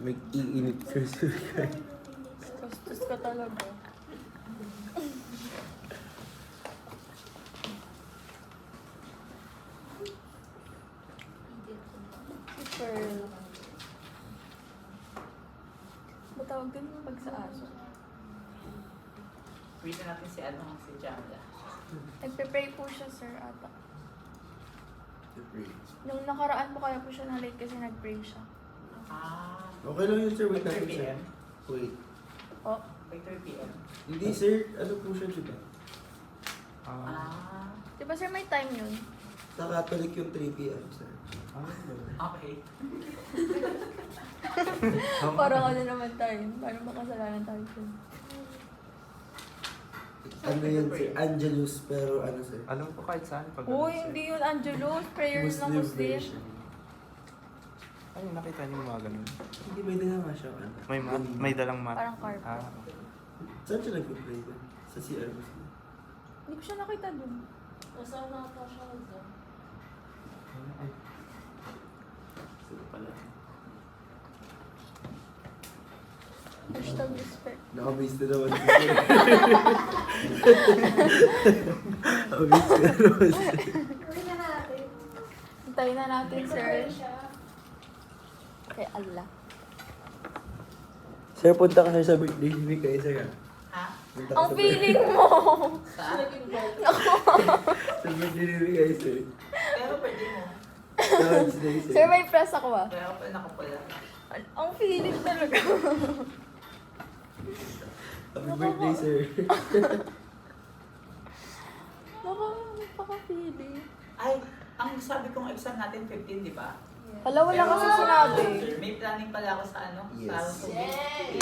May iinit sir. Bastos ka talaga. Si Pearl. Matawag din mo pag sa aso. Wait na natin si si Jamla. Nagpe-pray po siya, sir, ata. Nung nakaraan po kaya po siya na late kasi nag-pray siya. Ah. Okay lang yun sir, wait By 3 natin sir. p.m.? Wait. Oh, By 3 p.m. Hindi sir, ano po siya diba? Ah. di ba sir may time yun? Sa Catholic yung 3 p.m. sir. Okay. Parang ano naman tayo, parang makasalanan tayo dun. Ano yun sir? Angelus, pero ano sir? Alam ko kahit saan pag Uy, hindi yun Angelus, prayers ng Muslim. version. Ay, nakita niyo yung mga ganun. Hindi, may dala nga siya. Ano? May dalang mat. Parang carpet. Ah, Saan siya nag-pray doon? Sa CR Muslim. Hindi ko siya nakita dun. Kasama nata siya dyan. ay. Sino pala? Hashtag respect. Nakabase na naman si sir. Nakabase na naman si sir. Uwi na natin. Hintayin na natin, sir. Siya. Kay Allah. Sir, punta ka sir sa birthday ni kay sir. Ha? Punta ka Ang sa feeling mo! Saan? Sa birthday ni kay sir. Pero pwede mo. Sa Wednesday sir. Sir, may press ako ah. Kaya ako pa nakapula. Ang feeling talaga. Happy birthday sir. Napaka-feeling. Ay, ang sabi kong exam natin 15, di ba? Hala, wala kasi sinabi. May planning pala ako sa sa Yes. Subic.